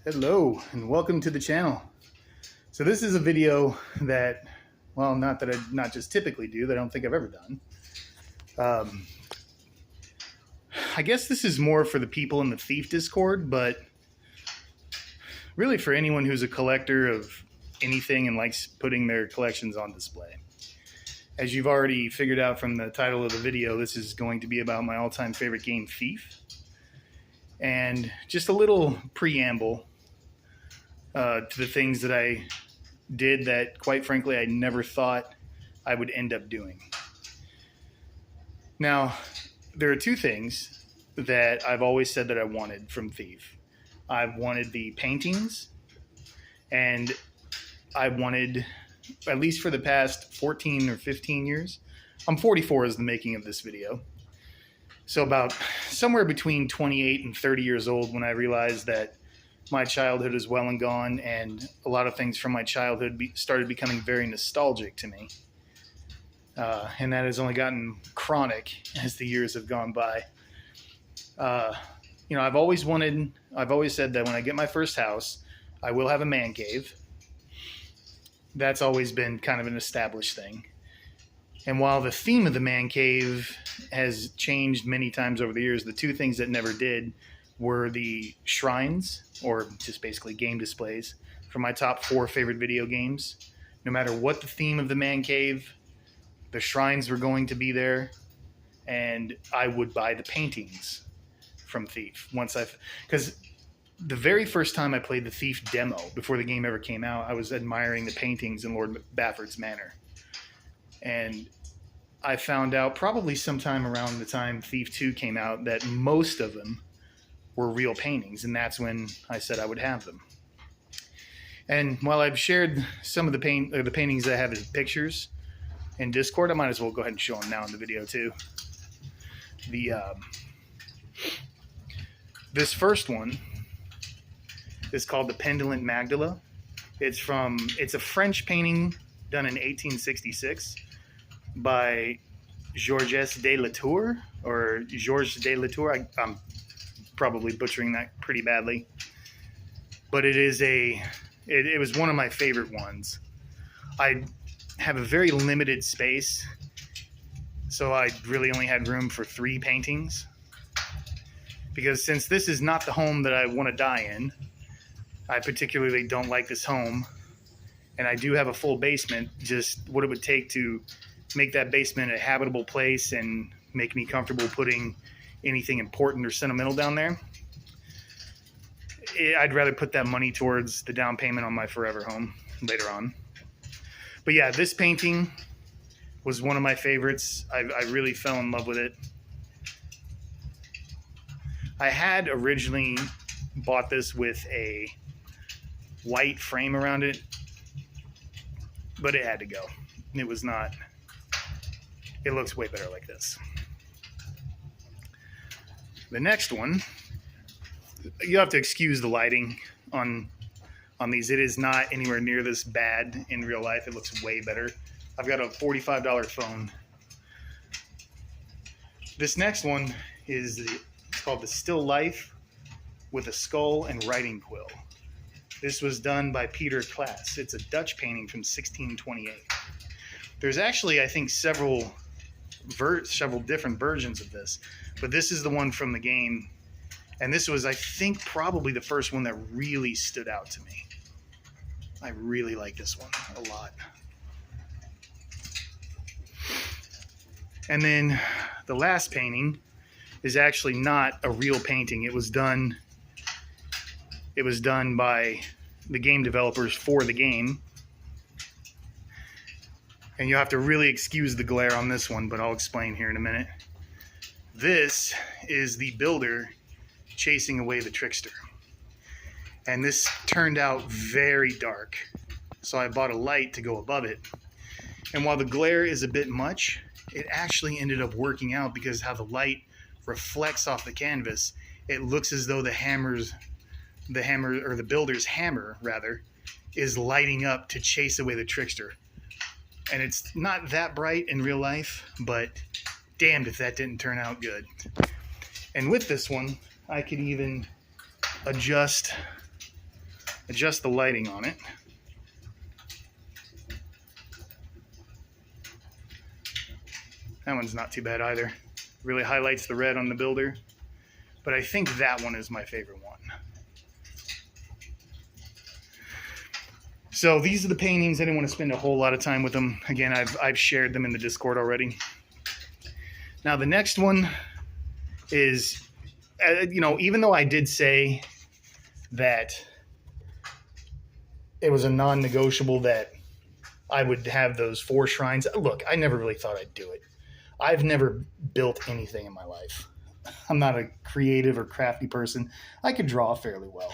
Hello and welcome to the channel. So this is a video that, well, not that I not just typically do, that I don't think I've ever done. I guess this is more for the people in the Thief Discord, but really for anyone who's a collector of anything and likes putting their collections on display. As you've already figured out from the title of the video, this is going to be about my all-time favorite game, Thief. And just a little preamble to the things that I did that, quite frankly, I never thought I would end up doing. Now, there are two things that I've always said that I wanted from Thief. I've wanted the paintings, and I wanted, at least for the past 14 or 15 years, I'm 44 as the making of this video. So about somewhere between 28 and 30 years old when I realized that my childhood is well and gone, and a lot of things from my childhood started becoming very nostalgic to me. And that has only gotten chronic as the years have gone by. I've always said that when I get my first house, I will have a man cave. That's always been kind of an established thing. And while the theme of the man cave has changed many times over the years, the two things that never did were the shrines, or just basically game displays, for my top 4 favorite video games. No matter what the theme of the man cave, the shrines were going to be there, and I would buy the paintings from Thief. Because the very first time I played the Thief demo, before the game ever came out, I was admiring the paintings in Lord Bafford's Manor. And I found out probably sometime around the time Thief 2 came out that most of them were real paintings, and that's when I said I would have them. And while I've shared some of the paintings that I have as pictures in Discord, I might as well go ahead and show them now in the video too. This first one is called the Pendulent Magdala. It's a French painting done in 1866 by Georges de Latour, or Georges de Latour. I'm probably butchering that pretty badly, but it was one of my favorite ones. I have a very limited space, so I really only had room for 3 paintings, because since this is not the home that I want to die in, I particularly don't like this home, and I do have a full basement. Just what it would take to make that basement a habitable place and make me comfortable putting anything important or sentimental down there, I'd rather put that money towards the down payment on my forever home later on. But yeah, this painting was one of my favorites. I really fell in love with it. I had originally bought this with a white frame around it, but it had to go. It was not, it looks way better like this. The next one, you have to excuse the lighting on these. It is not anywhere near this bad in real life. It looks way better. I've got a $45 phone. This next one it's called the Still Life with a Skull and Writing Quill. This was done by Peter Klaas. It's a Dutch painting from 1628. There's actually, I think, several different versions of this, but this is the one from the game, and this was, I think, probably the first one that really stood out to me. I really like this one a lot. And then the last painting is actually not a real painting. It was done by the game developers for the game. And you have to really excuse the glare on this one, but I'll explain here in a minute. This is the builder chasing away the trickster. And this turned out very dark, so I bought a light to go above it. And while the glare is a bit much, it actually ended up working out, because how the light reflects off the canvas, it looks as though the builder's hammer rather, is lighting up to chase away the trickster. And it's not that bright in real life, but damned if that didn't turn out good. And with this one, I could even adjust adjust the lighting on it. That one's not too bad either. Really highlights the red on the builder. But I think that one is my favorite one. So these are the paintings. I didn't want to spend a whole lot of time with them. Again, I've shared them in the Discord already. Now the next one is, even though I did say that it was a non-negotiable that I would have those 4 shrines. Look, I never really thought I'd do it. I've never built anything in my life. I'm not a creative or crafty person. I could draw fairly well,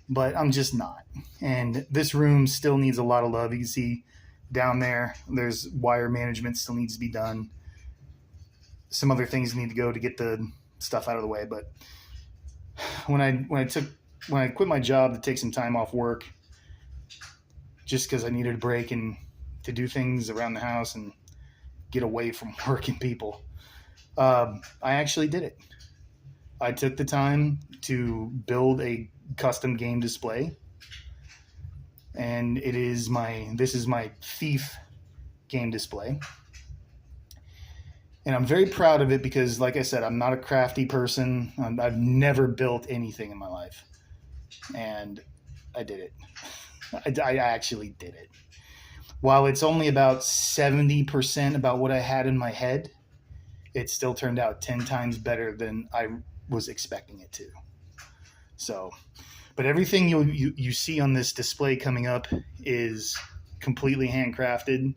but I'm just not. And this room still needs a lot of love. You can see down there, there's wire management still needs to be done. Some other things need to go to get the stuff out of the way. But when I quit my job to take some time off work, just because I needed a break and to do things around the house and get away from work and people, I actually did it. I took the time to build a custom game display, and this is my Thief game display. And I'm very proud of it because, like I said, I'm not a crafty person. I've never built anything in my life, and I did it. I actually did it. While it's only about 70% about what I had in my head, it still turned out 10 times better than I was expecting it to. So, but everything you see on this display coming up is completely handcrafted,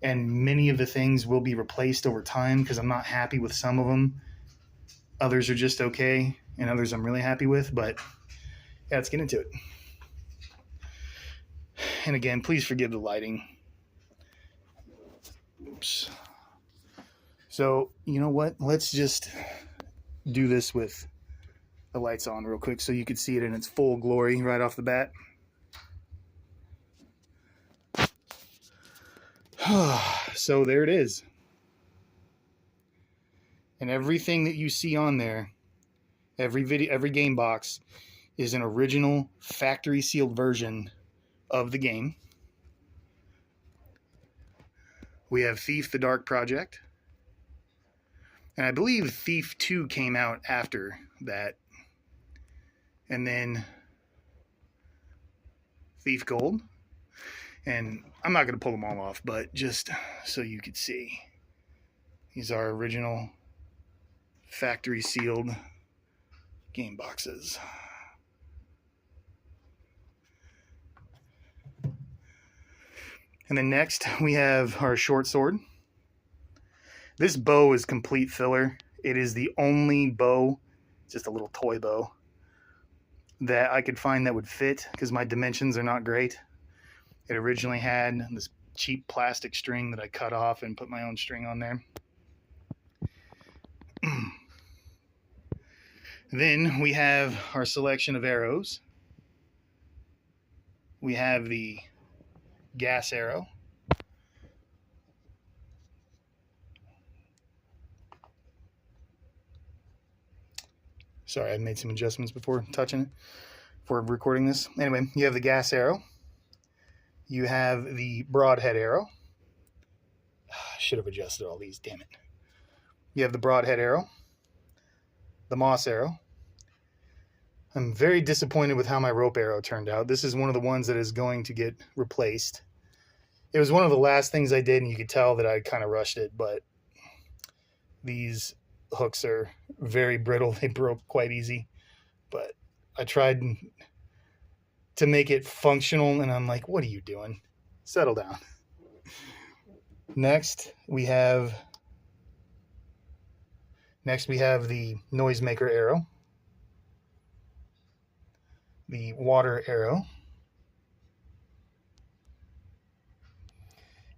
and many of the things will be replaced over time because I'm not happy with some of them. Others are just okay, and others I'm really happy with. But yeah, let's get into it. And again, please forgive the lighting. Oops. So, you know what? Let's just do this with the lights on real quick so you can see it in its full glory right off the bat. So there it is. And everything that you see on there, every game box, is an original factory sealed version of the game. We have Thief: The Dark Project. And I believe Thief 2 came out after that. And then Thief Gold. And I'm not going to pull them all off, but just so you could see. These are original factory sealed game boxes. And then next we have our short sword. This bow is complete filler. It is the only bow, just a little toy bow, that I could find that would fit because my dimensions are not great. It originally had this cheap plastic string that I cut off and put my own string on there. Then we have our selection of arrows. We have the gas arrow. Sorry, I made some adjustments before touching it, before recording this. Anyway, you have the gas arrow. You have the broadhead arrow. I should have adjusted all these, damn it. You have the broadhead arrow. The moss arrow. I'm very disappointed with how my rope arrow turned out. This is one of the ones that is going to get replaced. It was one of the last things I did, and you could tell that I kind of rushed it, but these hooks are very brittle. They broke quite easy, but I tried to make it functional, and I'm like, what are you doing? Settle down. Next, we have the noisemaker arrow, the water arrow,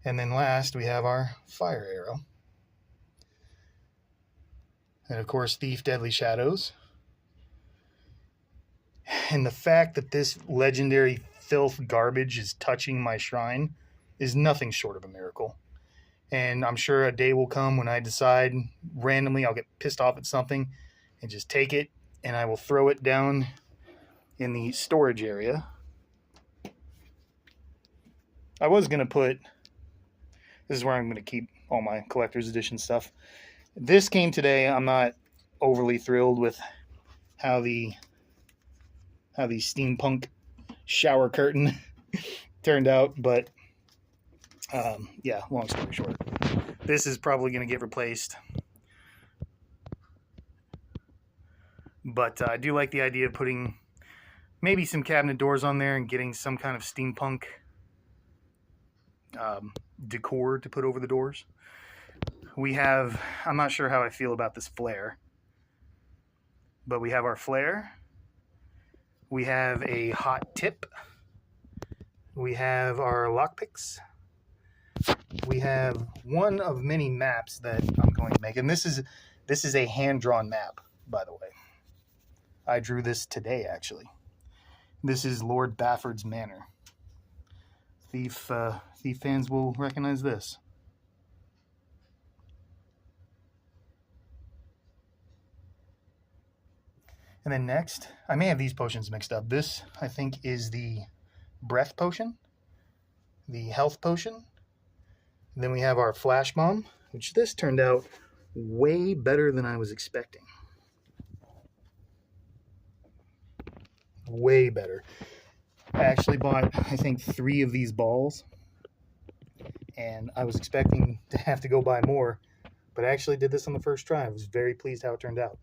and then last we have our fire arrow. And of course, Thief: Deadly Shadows. And the fact that this legendary filth garbage is touching my shrine is nothing short of a miracle. And I'm sure a day will come when I decide randomly I'll get pissed off at something and just take it, and I will throw it down in the storage area I was going to put, this is where I'm going to keep all my collector's edition stuff. This came today. I'm not overly thrilled with how the steampunk shower curtain turned out, but yeah, long story short, this is probably going to get replaced. But I do like the idea of putting maybe some cabinet doors on there and getting some kind of steampunk decor to put over the doors. We have, I'm not sure how I feel about this flare, but we have our flare. We have a hot tip. We have our lockpicks. We have one of many maps that I'm going to make, and this is a hand-drawn map, by the way. I drew this today, actually. This is Lord Bafford's Manor. Thief fans will recognize this. And then next, I may have these potions mixed up. This, I think, is the breath potion, the health potion. And then we have our flash bomb, which this turned out way better than I was expecting. Way better. I actually bought, I think, 3 of these balls, and I was expecting to have to go buy more, but I actually did this on the first try. I was very pleased how it turned out.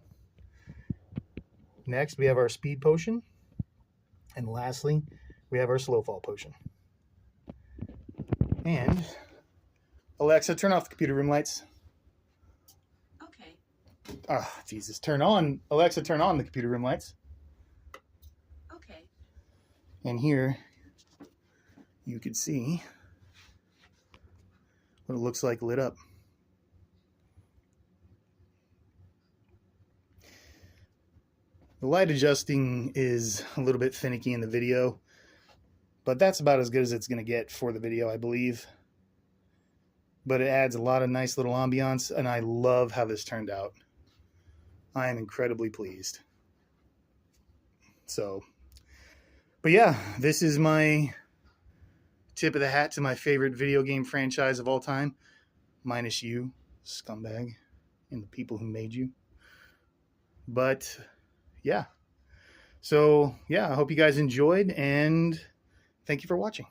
Next, we have our speed potion, and lastly, we have our slow fall potion. And Alexa, turn off the computer room lights. Okay. Ah, Jesus, Alexa, turn on the computer room lights. Okay. And here you can see what it looks like lit up. The light adjusting is a little bit finicky in the video, but that's about as good as it's going to get for the video, I believe. But it adds a lot of nice little ambiance, and I love how this turned out. I am incredibly pleased. So, but yeah, this is my tip of the hat to my favorite video game franchise of all time, minus you, scumbag, and the people who made you. But yeah, so yeah, I hope you guys enjoyed, and thank you for watching.